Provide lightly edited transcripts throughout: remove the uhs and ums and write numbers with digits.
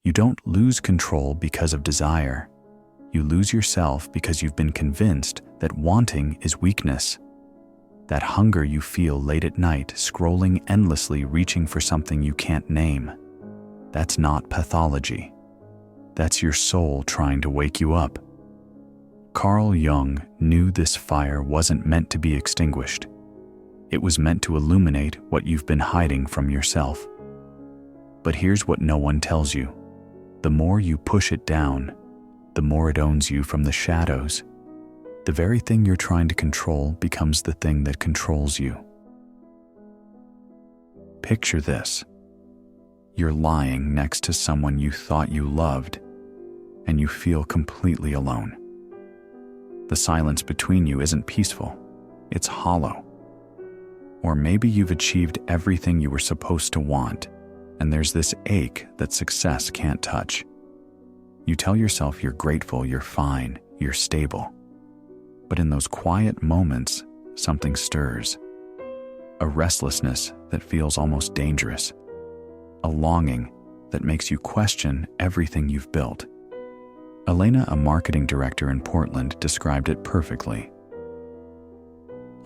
You don't lose control because of desire. You lose yourself because you've been convinced that wanting is weakness. That hunger you feel late at night, scrolling endlessly, reaching for something you can't name. That's not pathology. That's your soul trying to wake you up. Carl Jung knew this fire wasn't meant to be extinguished. It was meant to illuminate what you've been hiding from yourself. But here's what no one tells you. The more you push it down, the more it owns you from the shadows. The very thing you're trying to control becomes the thing that controls you. Picture this. You're lying next to someone you thought you loved, and you feel completely alone. The silence between you isn't peaceful, it's hollow. Or maybe you've achieved everything you were supposed to want, and there's this ache that success can't touch. You tell yourself you're grateful, you're fine, you're stable. But in those quiet moments, something stirs. A restlessness that feels almost dangerous. A longing that makes you question everything you've built. Elena, a marketing director in Portland, described it perfectly.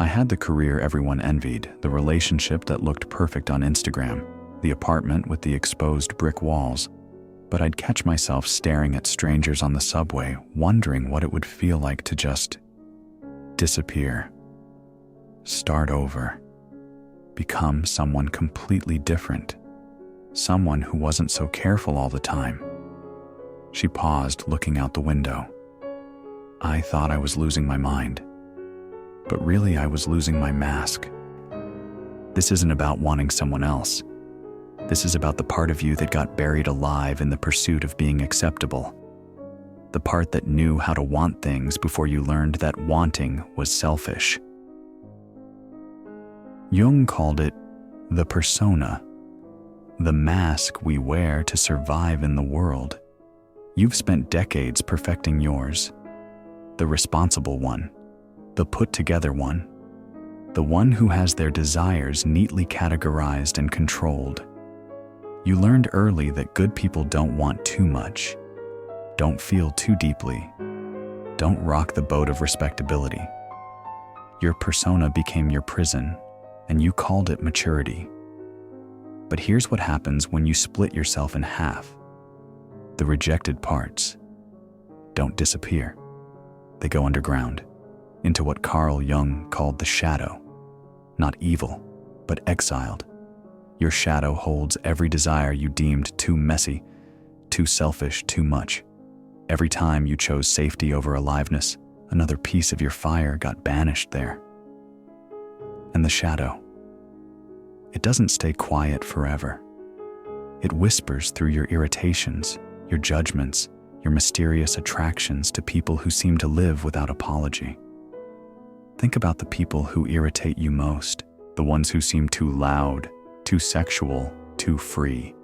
I had the career everyone envied, the relationship that looked perfect on Instagram, the apartment with the exposed brick walls. But I'd catch myself staring at strangers on the subway, wondering what it would feel like to just disappear, start over, become someone completely different, someone who wasn't so careful all the time. She paused, looking out the window. I thought I was losing my mind, but really I was losing my mask. This isn't about wanting someone else. This is about the part of you that got buried alive in the pursuit of being acceptable. The part that knew how to want things before you learned that wanting was selfish. Jung called it the persona, the mask we wear to survive in the world. You've spent decades perfecting yours, the responsible one, the put-together one, the one who has their desires neatly categorized and controlled. You learned early that good people don't want too much, don't feel too deeply, don't rock the boat of respectability. Your persona became your prison, and you called it maturity. But here's what happens when you split yourself in half. The rejected parts don't disappear. They go underground, into what Carl Jung called the shadow. Not evil, but exiled. Your shadow holds every desire you deemed too messy, too selfish, too much. Every time you chose safety over aliveness, another piece of your fire got banished there. And the shadow, it doesn't stay quiet forever. It whispers through your irritations, your judgments, your mysterious attractions to people who seem to live without apology. Think about the people who irritate you most, the ones who seem too loud, too sexual, too free.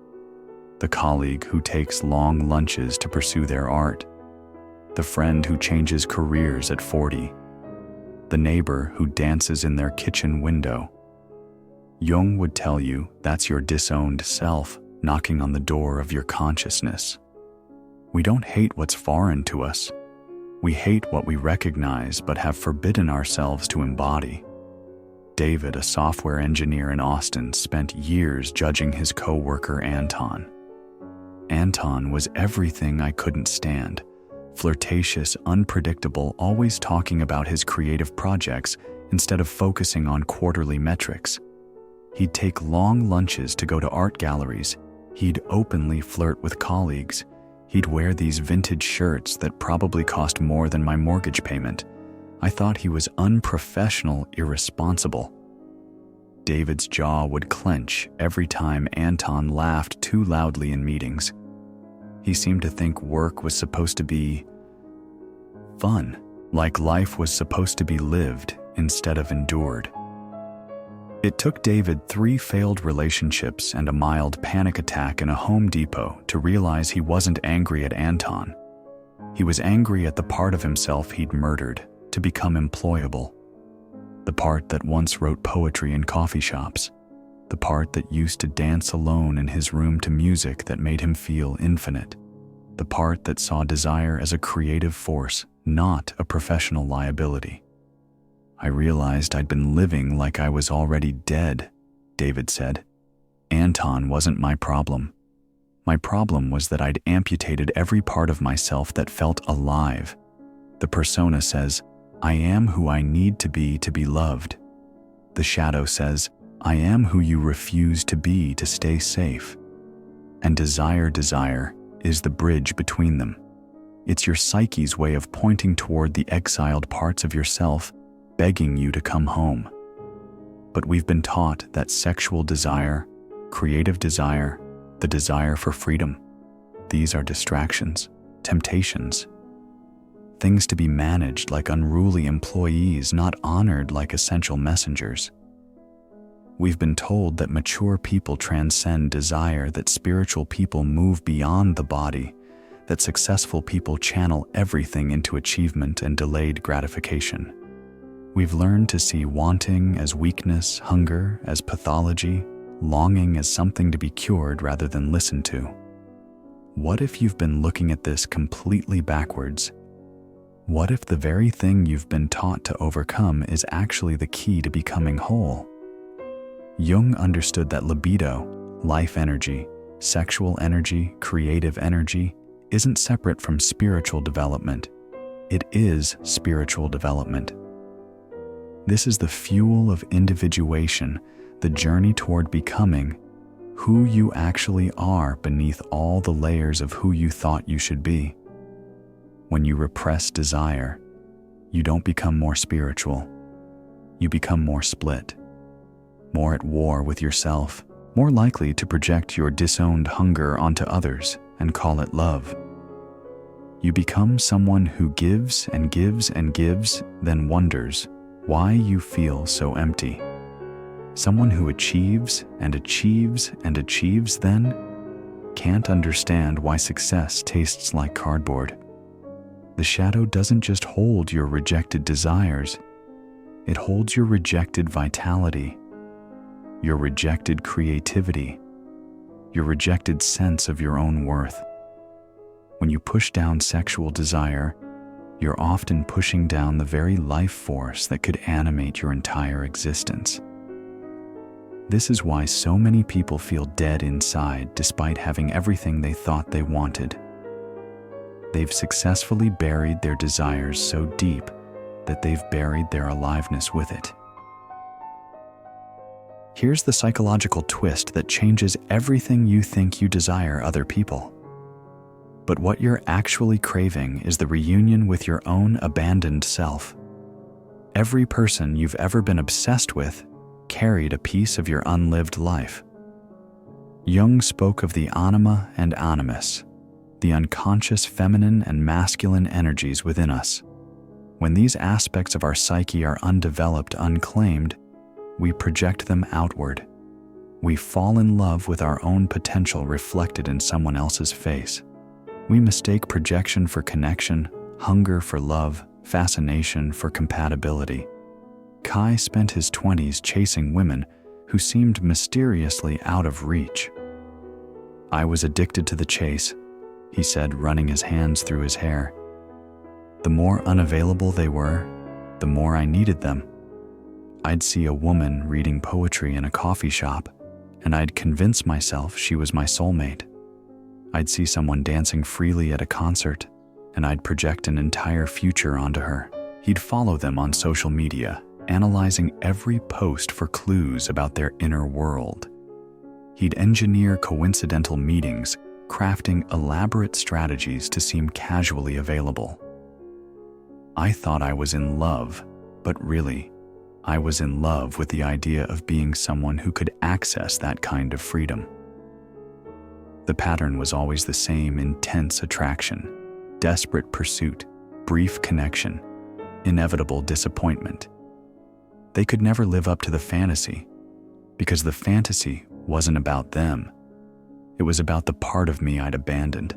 The colleague who takes long lunches to pursue their art. The friend who changes careers at 40. The neighbor who dances in their kitchen window. Jung would tell you that's your disowned self knocking on the door of your consciousness. We don't hate what's foreign to us. We hate what we recognize but have forbidden ourselves to embody. David, a software engineer in Austin, spent years judging his coworker Anton. Anton was everything I couldn't stand. Flirtatious, unpredictable, always talking about his creative projects instead of focusing on quarterly metrics. He'd take long lunches to go to art galleries. He'd openly flirt with colleagues. He'd wear these vintage shirts that probably cost more than my mortgage payment. I thought he was unprofessional, irresponsible. David's jaw would clench every time Anton laughed too loudly in meetings. He seemed to think work was supposed to be fun, like life was supposed to be lived instead of endured. It took David 3 failed relationships and a mild panic attack in a Home Depot to realize he wasn't angry at Anton. He was angry at the part of himself he'd murdered to become employable. The part that once wrote poetry in coffee shops, the part that used to dance alone in his room to music that made him feel infinite, the part that saw desire as a creative force, not a professional liability. I realized I'd been living like I was already dead, David said. Anton wasn't my problem. My problem was that I'd amputated every part of myself that felt alive. The persona says, I am who I need to be loved. The shadow says, I am who you refuse to be to stay safe. And desire is the bridge between them. It's your psyche's way of pointing toward the exiled parts of yourself, begging you to come home. But we've been taught that sexual desire, creative desire, the desire for freedom, these are distractions, temptations, things to be managed like unruly employees, not honored like essential messengers. We've been told that mature people transcend desire, that spiritual people move beyond the body, that successful people channel everything into achievement and delayed gratification. We've learned to see wanting as weakness, hunger as pathology, longing as something to be cured rather than listened to. What if you've been looking at this completely backwards? What if the very thing you've been taught to overcome is actually the key to becoming whole? Jung understood that libido, life energy, sexual energy, creative energy, isn't separate from spiritual development. It is spiritual development. This is the fuel of individuation, the journey toward becoming who you actually are beneath all the layers of who you thought you should be. When you repress desire, you don't become more spiritual. You become more split, more at war with yourself, more likely to project your disowned hunger onto others and call it love. You become someone who gives and gives and gives, then wonders why you feel so empty. Someone who achieves and achieves and achieves, then can't understand why success tastes like cardboard. The shadow doesn't just hold your rejected desires, it holds your rejected vitality, your rejected creativity, your rejected sense of your own worth. When you push down sexual desire, you're often pushing down the very life force that could animate your entire existence. This is why so many people feel dead inside despite having everything they thought they wanted. They've successfully buried their desires so deep that they've buried their aliveness with it. Here's the psychological twist that changes everything you think you desire other people. But what you're actually craving is the reunion with your own abandoned self. Every person you've ever been obsessed with carried a piece of your unlived life. Jung spoke of the anima and animus, the unconscious feminine and masculine energies within us. When these aspects of our psyche are undeveloped, unclaimed, we project them outward. We fall in love with our own potential reflected in someone else's face. We mistake projection for connection, hunger for love, fascination for compatibility. Kai spent his 20s chasing women who seemed mysteriously out of reach. I was addicted to the chase, he said, running his hands through his hair. The more unavailable they were, the more I needed them. I'd see a woman reading poetry in a coffee shop, and I'd convince myself she was my soulmate. I'd see someone dancing freely at a concert, and I'd project an entire future onto her. He'd follow them on social media, analyzing every post for clues about their inner world. He'd engineer coincidental meetings, crafting elaborate strategies to seem casually available. I thought I was in love, but really, I was in love with the idea of being someone who could access that kind of freedom. The pattern was always the same: intense attraction, desperate pursuit, brief connection, inevitable disappointment. They could never live up to the fantasy, because the fantasy wasn't about them. It was about the part of me I'd abandoned.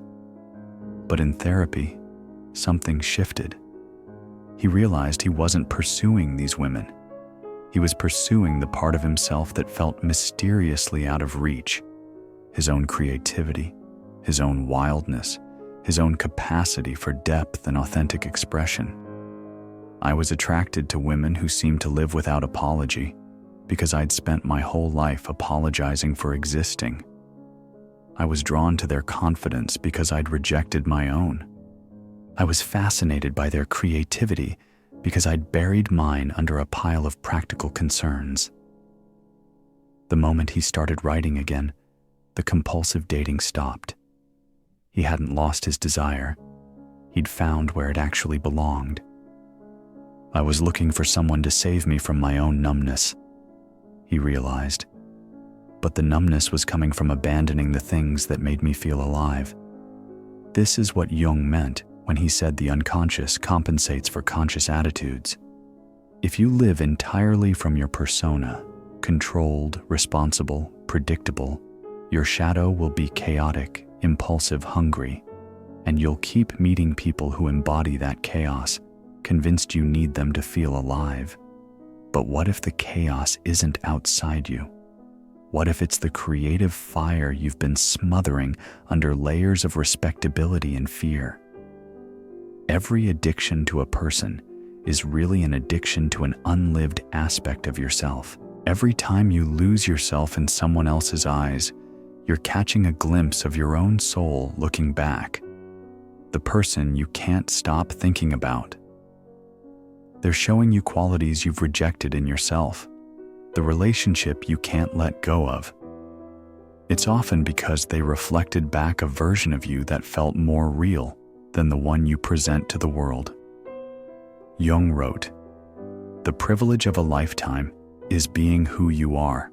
But in therapy, something shifted. He realized he wasn't pursuing these women. He was pursuing the part of himself that felt mysteriously out of reach, his own creativity, his own wildness, his own capacity for depth and authentic expression. I was attracted to women who seemed to live without apology, because I'd spent my whole life apologizing for existing. I was drawn to their confidence because I'd rejected my own. I was fascinated by their creativity because I'd buried mine under a pile of practical concerns. The moment he started writing again, the compulsive dating stopped. He hadn't lost his desire. He'd found where it actually belonged. I was looking for someone to save me from my own numbness, he realized. But the numbness was coming from abandoning the things that made me feel alive. This is what Jung meant when he said the unconscious compensates for conscious attitudes. If you live entirely from your persona, controlled, responsible, predictable, your shadow will be chaotic, impulsive, hungry, and you'll keep meeting people who embody that chaos, convinced you need them to feel alive. But what if the chaos isn't outside you? What if it's the creative fire you've been smothering under layers of respectability and fear? Every addiction to a person is really an addiction to an unlived aspect of yourself. Every time you lose yourself in someone else's eyes, you're catching a glimpse of your own soul looking back, the person you can't stop thinking about. They're showing you qualities you've rejected in yourself, the relationship you can't let go of. It's often because they reflected back a version of you that felt more real than the one you present to the world. Jung wrote, "The privilege of a lifetime is being who you are,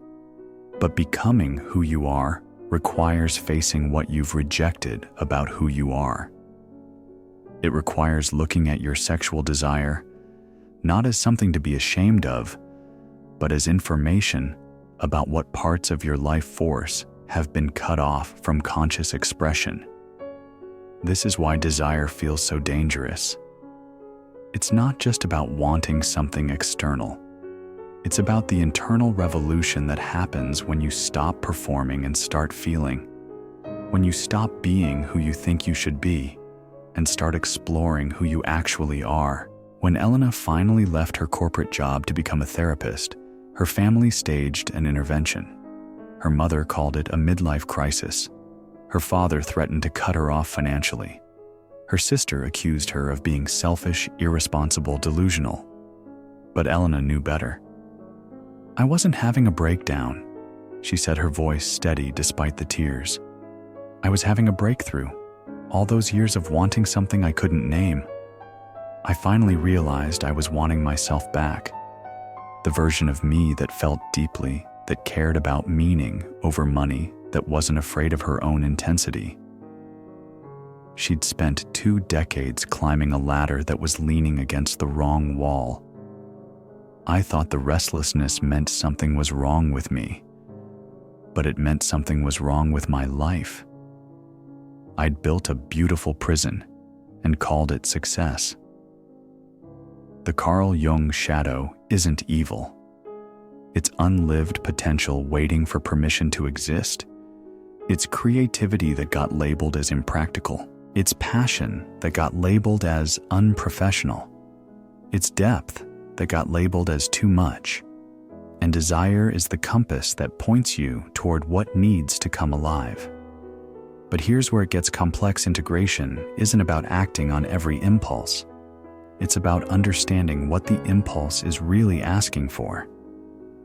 but becoming who you are requires facing what you've rejected about who you are. It requires looking at your sexual desire not as something to be ashamed of, but as information about what parts of your life force have been cut off from conscious expression. This is why desire feels so dangerous. It's not just about wanting something external. It's about the internal revolution that happens when you stop performing and start feeling, when you stop being who you think you should be and start exploring who you actually are." When Elena finally left her corporate job to become a therapist, her family staged an intervention. Her mother called it a midlife crisis. Her father threatened to cut her off financially. Her sister accused her of being selfish, irresponsible, delusional. But Elena knew better. "I wasn't having a breakdown," she said, her voice steady despite the tears. "I was having a breakthrough. All those years of wanting something I couldn't name. I finally realized I was wanting myself back. The version of me that felt deeply, that cared about meaning over money, that wasn't afraid of her own intensity." She'd spent 2 decades climbing a ladder that was leaning against the wrong wall. "I thought the restlessness meant something was wrong with me, but it meant something was wrong with my life. I'd built a beautiful prison and called it success." The Carl Jung shadow isn't evil. It's unlived potential waiting for permission to exist. It's creativity that got labeled as impractical. It's passion that got labeled as unprofessional. It's depth that got labeled as too much. And desire is the compass that points you toward what needs to come alive. But here's where it gets complex. Integration isn't about acting on every impulse. It's about understanding what the impulse is really asking for.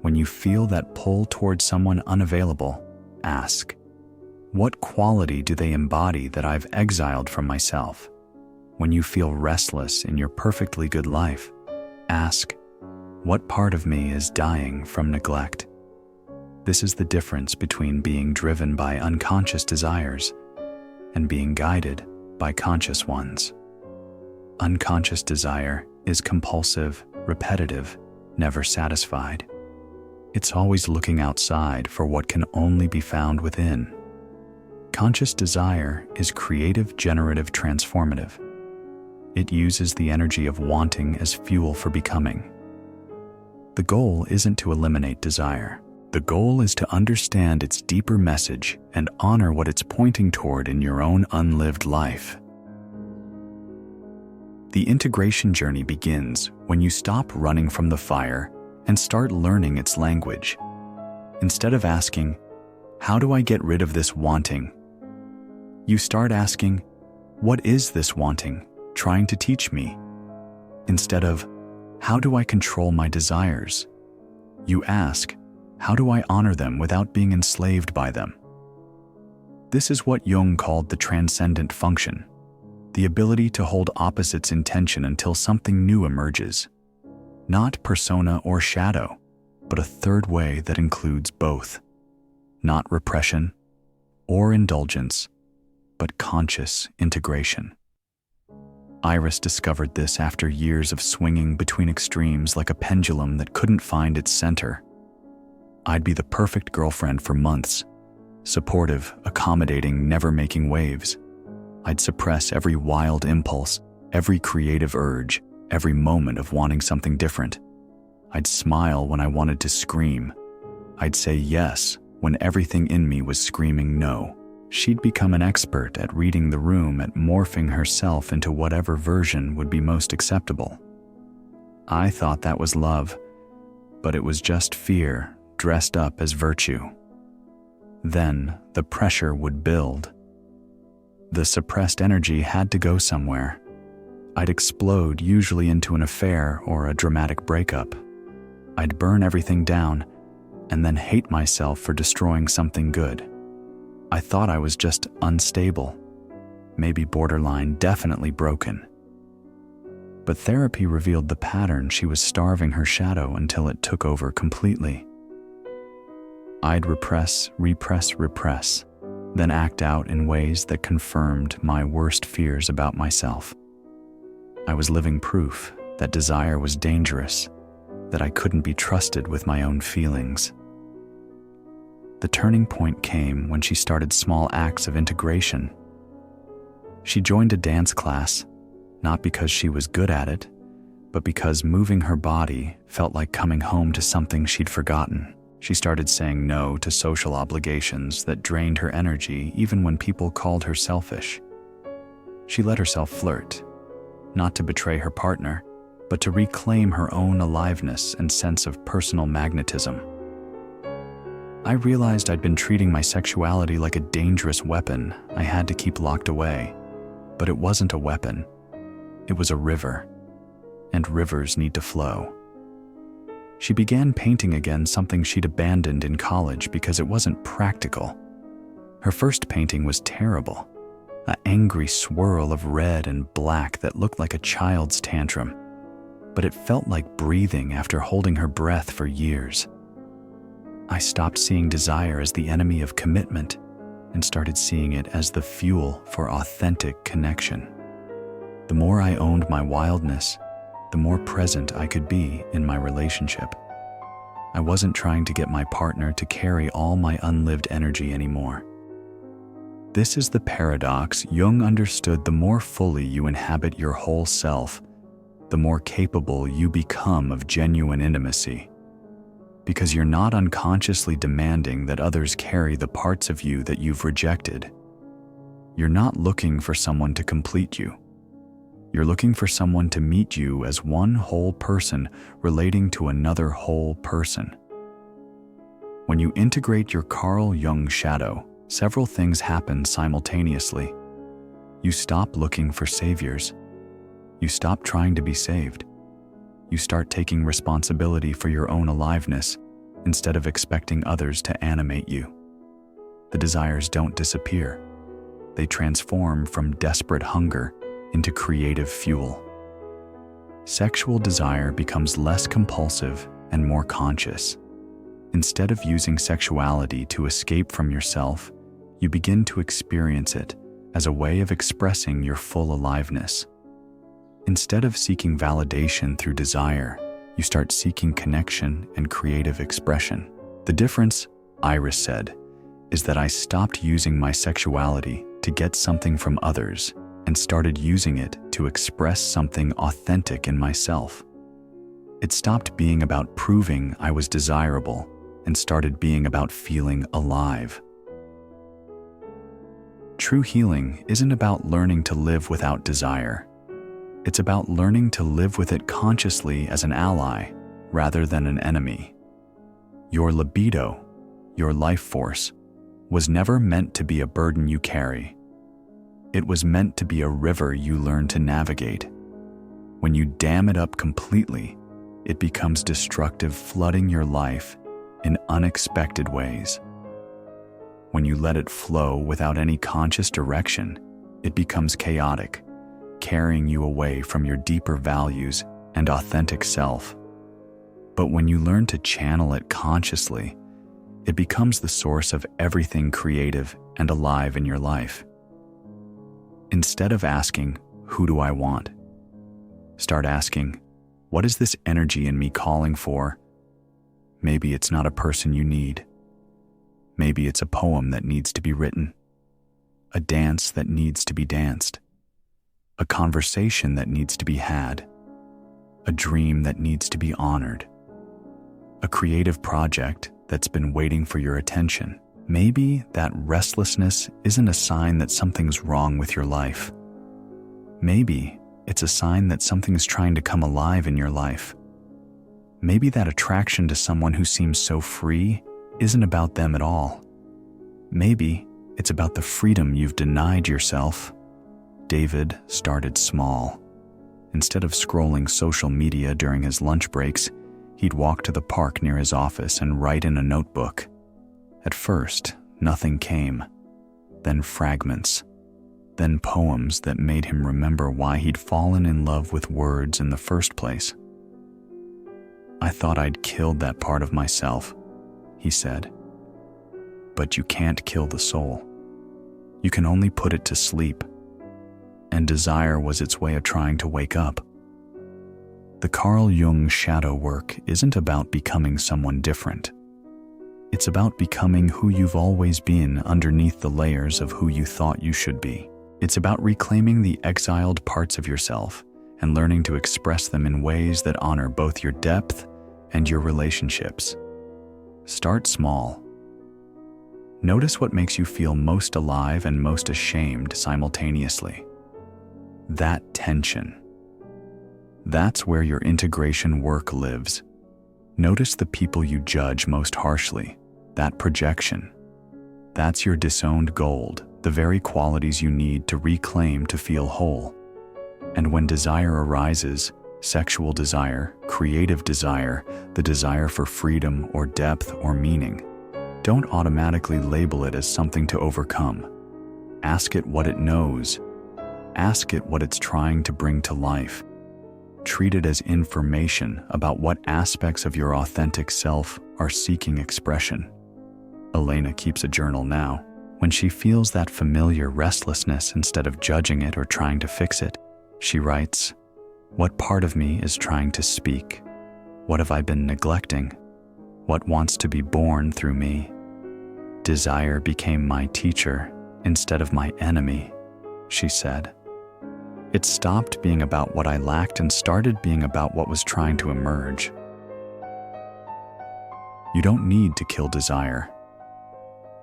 When you feel that pull toward someone unavailable, ask, what quality do they embody that I've exiled from myself? When you feel restless in your perfectly good life, ask, what part of me is dying from neglect? This is the difference between being driven by unconscious desires and being guided by conscious ones. Unconscious desire is compulsive, repetitive, never satisfied. It's always looking outside for what can only be found within. Conscious desire is creative, generative, transformative. It uses the energy of wanting as fuel for becoming. The goal isn't to eliminate desire. The goal is to understand its deeper message and honor what it's pointing toward in your own unlived life. The integration journey begins when you stop running from the fire and start learning its language. Instead of asking, "How do I get rid of this wanting?" you start asking, "What is this wanting trying to teach me?" Instead of, "How do I control my desires?" you ask, "How do I honor them without being enslaved by them?" This is what Jung called the transcendent function, the ability to hold opposites in tension until something new emerges. Not persona or shadow, but a third way that includes both. Not repression or indulgence, but conscious integration. Iris discovered this after years of swinging between extremes like a pendulum that couldn't find its center. I'd be the perfect girlfriend for months, supportive, accommodating, never making waves. I'd suppress every wild impulse, every creative urge, every moment of wanting something different. I'd smile when I wanted to scream. I'd say yes when everything in me was screaming no. She'd become an expert at reading the room, at morphing herself into whatever version would be most acceptable. I thought that was love, but it was just fear dressed up as virtue. Then the pressure would build. The suppressed energy had to go somewhere. I'd explode, usually into an affair or a dramatic breakup. I'd burn everything down and then hate myself for destroying something good. I thought I was just unstable, maybe borderline, definitely broken. But therapy revealed the pattern. She was starving her shadow until it took over completely. I'd repress, then act out in ways that confirmed my worst fears about myself. I was living proof that desire was dangerous, that I couldn't be trusted with my own feelings. The turning point came when she started small acts of integration. She joined a dance class, not because she was good at it, but because moving her body felt like coming home to something she'd forgotten. She started saying no to social obligations that drained her energy even when people called her selfish. She let herself flirt, not to betray her partner, but to reclaim her own aliveness and sense of personal magnetism. I realized I'd been treating my sexuality like a dangerous weapon I had to keep locked away. But it wasn't a weapon. It was a river, and rivers need to flow. She began painting again, something she'd abandoned in college because it wasn't practical. Her first painting was terrible, an angry swirl of red and black that looked like a child's tantrum, but it felt like breathing after holding her breath for years. I stopped seeing desire as the enemy of commitment and started seeing it as the fuel for authentic connection. The more I owned my wildness, the more present I could be in my relationship. I wasn't trying to get my partner to carry all my unlived energy anymore. This is the paradox. Jung understood the more fully you inhabit your whole self, the more capable you become of genuine intimacy. Because you're not unconsciously demanding that others carry the parts of you that you've rejected. You're not looking for someone to complete you. You're looking for someone to meet you as one whole person relating to another whole person. When you integrate your Carl Jung shadow, several things happen simultaneously. You stop looking for saviors. You stop trying to be saved. You start taking responsibility for your own aliveness instead of expecting others to animate you. The desires don't disappear. They transform from desperate hunger into creative fuel. Sexual desire becomes less compulsive and more conscious. Instead of using sexuality to escape from yourself, you begin to experience it as a way of expressing your full aliveness. Instead of seeking validation through desire, you start seeking connection and creative expression. The difference, Iris said, is that I stopped using my sexuality to get something from others and started using it to express something authentic in myself. It stopped being about proving I was desirable and started being about feeling alive. True healing isn't about learning to live without desire. It's about learning to live with it consciously as an ally rather than an enemy. Your libido, your life force, was never meant to be a burden you carry. It was meant to be a river you learn to navigate. When you dam it up completely, it becomes destructive, flooding your life in unexpected ways. When you let it flow without any conscious direction, it becomes chaotic, carrying you away from your deeper values and authentic self. But when you learn to channel it consciously, it becomes the source of everything creative and alive in your life. Instead of asking, "Who do I want?" start asking, "What is this energy in me calling for?" Maybe it's not a person you need. Maybe it's a poem that needs to be written, a dance that needs to be danced, a conversation that needs to be had, a dream that needs to be honored, a creative project that's been waiting for your attention. Maybe that restlessness isn't a sign that something's wrong with your life. Maybe it's a sign that something's trying to come alive in your life. Maybe that attraction to someone who seems so free isn't about them at all. Maybe it's about the freedom you've denied yourself. David started small. Instead of scrolling social media during his lunch breaks, he'd walk to the park near his office and write in a notebook. At first, nothing came. Then fragments. Then poems that made him remember why he'd fallen in love with words in the first place. "I thought I'd killed that part of myself," he said. "But you can't kill the soul. You can only put it to sleep." And desire was its way of trying to wake up. The Carl Jung shadow work isn't about becoming someone different. It's about becoming who you've always been underneath the layers of who you thought you should be. It's about reclaiming the exiled parts of yourself and learning to express them in ways that honor both your depth and your relationships. Start small. Notice what makes you feel most alive and most ashamed simultaneously. That tension. That's where your integration work lives. Notice the people you judge most harshly, that projection. That's your disowned gold, the very qualities you need to reclaim to feel whole. And when desire arises, sexual desire, creative desire, the desire for freedom or depth or meaning, don't automatically label it as something to overcome. Ask it what it knows. Ask it what it's trying to bring to life. Treat it as information about what aspects of your authentic self are seeking expression. Elena keeps a journal now. When she feels that familiar restlessness, instead of judging it or trying to fix it, she writes, "What part of me is trying to speak? What have I been neglecting? What wants to be born through me?" Desire became my teacher instead of my enemy, she said. It stopped being about what I lacked and started being about what was trying to emerge. You don't need to kill desire.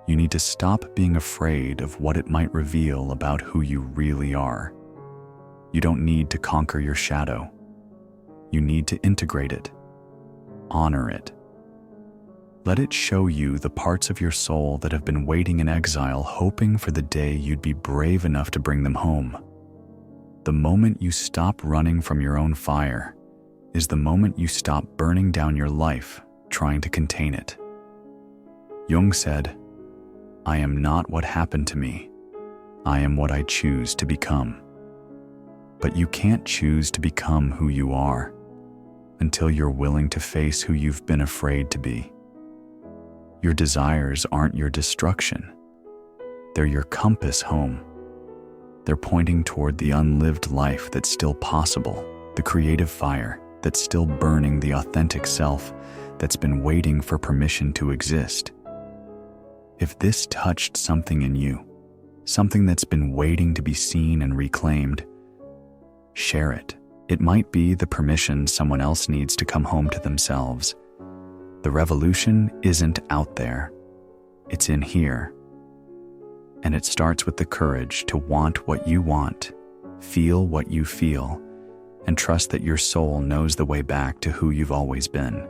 You need to stop being afraid of what it might reveal about who you really are. You don't need to conquer your shadow. You need to integrate it. Honor it. Let it show you the parts of your soul that have been waiting in exile, hoping for the day you'd be brave enough to bring them home. The moment you stop running from your own fire is the moment you stop burning down your life trying to contain it. Jung said, "I am not what happened to me. I am what I choose to become." But you can't choose to become who you are until you're willing to face who you've been afraid to be. Your desires aren't your destruction. They're your compass home. They're pointing toward the unlived life that's still possible, the creative fire that's still burning, the authentic self that's been waiting for permission to exist. If this touched something in you, something that's been waiting to be seen and reclaimed, share it. It might be the permission someone else needs to come home to themselves. The revolution isn't out there. It's in here. And it starts with the courage to want what you want, feel what you feel, and trust that your soul knows the way back to who you've always been.